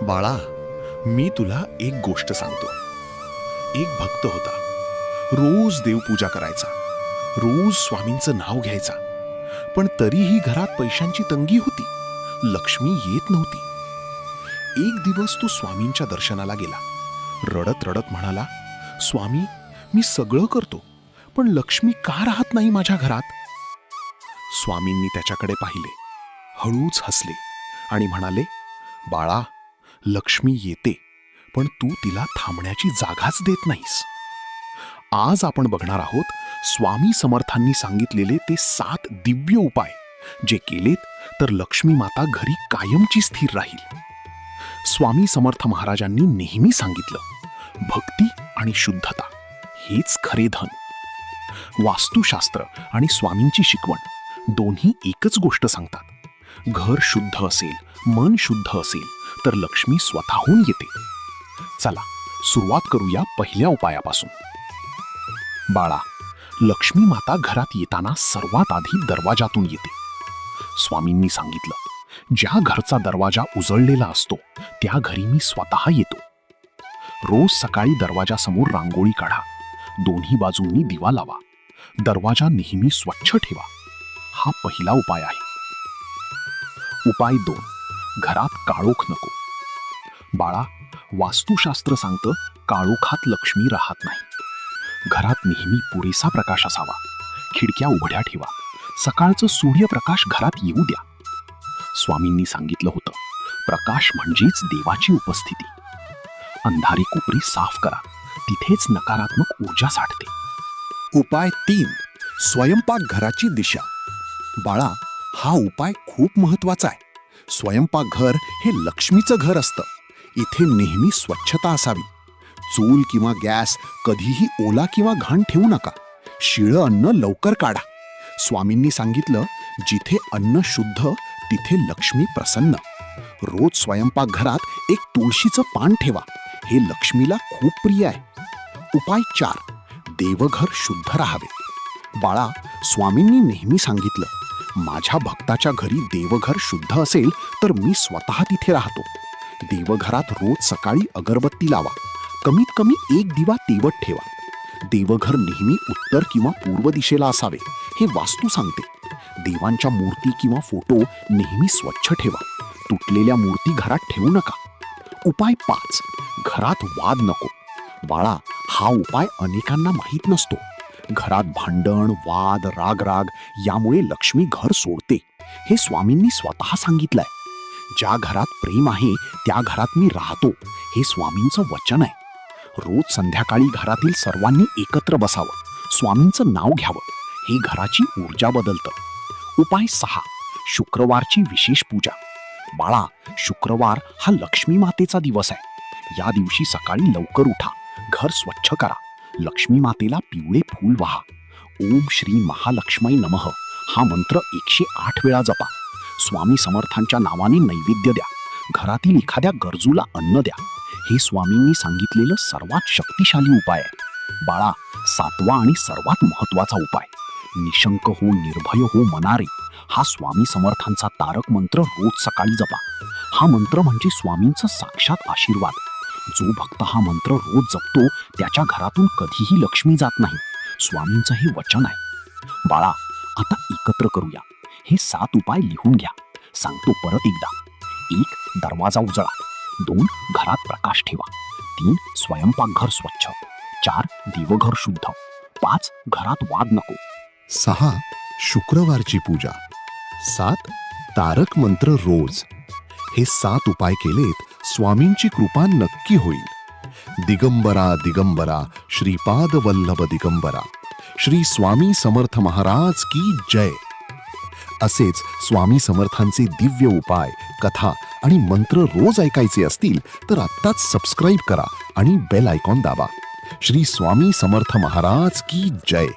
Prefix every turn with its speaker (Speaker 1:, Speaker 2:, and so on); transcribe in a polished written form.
Speaker 1: बाळा, मी तुला एक गोष्ट सांगतो. एक भक्त होता. रोज देवपूजा करायचा, रोज स्वामींचं नाव घ्यायचा. पण तरीही घरात पैशांची तंगी होती. लक्ष्मी येत नव्हती. एक दिवस तो स्वामींच्या दर्शनाला गेला. रडत रडत म्हणाला, स्वामी, मी सगळं करतो, पण लक्ष्मी का राहत नाही माझ्या घरात? स्वामींनी त्याच्याकडे पाहिले, हळूच हसले आणि म्हणाले, बाळा, लक्ष्मी येते, पण तू तिला थांबण्याची जागाच देत नाहीस. आज आपण बघणार आहोत स्वामी समर्थांनी सांगितलेले ते 7 दिव्य उपाय, जे केलेत तर लक्ष्मी माता घरी कायमची स्थिर राहील. स्वामी समर्थ महाराजांनी नेहमी सांगितलं, भक्ती आणि शुद्धता हेच खरे धन. वास्तुशास्त्र आणि स्वामींची शिकवण दोन्ही एकच गोष्ट सांगतात. घर शुद्ध असेल, मन शुद्ध असेल तर लक्ष्मी स्वतःहून येते. चला सुरुवात करूया पहिल्या उपायापासून. बाळा, लक्ष्मी माता घरात येताना सर्वात आधी दरवाजातून येते. स्वामींनी सांगितलं, ज्या घरचा दरवाजा उजळलेला असतो त्या घरी मी स्वतः येतो. रोज सकाळी दरवाजासमोर रांगोळी काढा, दोन्ही बाजूंनी दिवा लावा, दरवाजा नेहमी स्वच्छ ठेवा. हा पहिला उपाय आहे. उपाय 2, घरात काळोख नको. बाळा, वास्तुशास्त्र सांगतं काळोखात लक्ष्मी राहत नाही. घरात नेहमी पुरेसा प्रकाश असावा. खिडक्या उघड्या ठेवा. सकाळचं सूर्यप्रकाश घरात येऊ द्या. स्वामींनी सांगितलं होतं, प्रकाश म्हणजेच देवाची उपस्थिती. अंधारी कोपरी साफ करा, तिथेच नकारात्मक ऊर्जा साठते.
Speaker 2: उपाय 3, स्वयंपाकघराची दिशा. बाळा, हा उपाय खूप महत्वाचा आहे. स्वयंपाकघर हे लक्ष्मीचं घर असतं. इथे नेहमी स्वच्छता असावी. चूल किंवा गॅस कधीही ओला किंवा घाण ठेवू नका. शिळं अन्न लवकर काढा. स्वामींनी सांगितलं, जिथे अन्न शुद्ध तिथे लक्ष्मी प्रसन्न. रोज स्वयंपाकघरात एक तुळशीचं पान ठेवा. हे लक्ष्मीला खूप प्रिय आहे. उपाय 4, देवघर शुद्ध राहावे. बाळा, स्वामींनी नेहमी सांगितलं, माझ्या भक्ताच्या घरी देवघर शुद्ध असेल तर मी स्वतः तिथे राहतो. देवघरात रोज सकाळी अगरबत्ती लावा. कमीत कमी एक दिवा तेवत ठेवा. देवघर नेहमी उत्तर किंवा पूर्व दिशेला असावे, हे वास्तू सांगते. देवांच्या मूर्ती किंवा फोटो नेहमी स्वच्छ ठेवा. तुटलेल्या मूर्ती घरात ठेवू नका. उपाय 5, घरात वाद नको. बाळा, हा उपाय अनेकांना माहीत नसतो. घरात भांडण, वाद, राग यामुळे लक्ष्मी घर सोडते. हे स्वामींनी स्वतः सांगितलंय. ज्या घरात प्रेम आहे त्या घरात मी राहतो, हे स्वामींचं वचन आहे. रोज संध्याकाळी घरातील सर्वांनी एकत्र बसावं, स्वामींचं नाव घ्यावं. हे घराची ऊर्जा बदलतं. उपाय 6, शुक्रवारची विशेष पूजा. बाळा, शुक्रवार हा लक्ष्मी मातेचा दिवस आहे. या दिवशी सकाळी लवकर उठा, घर स्वच्छ करा, लक्ष्मी मातेला पिवळे फूल वाहा. ओम श्री महालक्ष्मी नमः हा मंत्र 108 वेळा जपा. स्वामी समर्थांच्या नावाने नैवेद्य द्या. घरातील एखाद्या गरजूला अन्न द्या. हे स्वामींनी सांगितलेलं सर्वात शक्तिशाली उपाय आहे. बाळा, 7वा आणि सर्वात महत्वाचा उपाय, निशंक हो, निर्भय हो मनारे. हा स्वामी समर्थांचा तारक मंत्र रोज सकाळी जपा. हा मंत्र म्हणजे स्वामींचा साक्षात आशीर्वाद. जो भक्त हा मंत्र रोज जपतो त्याच्या घरातून कधीही लक्ष्मी जात नाही. स्वामींचं हे वचन आहे. बाळा, आता एकत्र करूया. हे 7 उपाय लिहून घ्या. सांगतो परत एकदा. 1, दरवाजा उजळा. 2, घरात प्रकाश ठेवा. 3, स्वयंपाकघर स्वच्छ. 4, देवघर शुद्ध. 5, घरात वाद नको. 6, शुक्रवारची पूजा. 7, तारक मंत्र रोज. हे 7 उपाय केलेत, स्वामींची कृपा नक्की होईल. दिगंबरा दिगंबरा, श्रीपाद वल्लभ दिगंबरा. श्री स्वामी समर्थ महाराज की जय. असेच स्वामी समर्थांचे दिव्य उपाय, कथा आणि मंत्र रोज ऐकायचे असतील तर आत्ताच सबस्क्राईब करा आणि बेल आयकॉन दाबा. श्री स्वामी समर्थ महाराज की जय.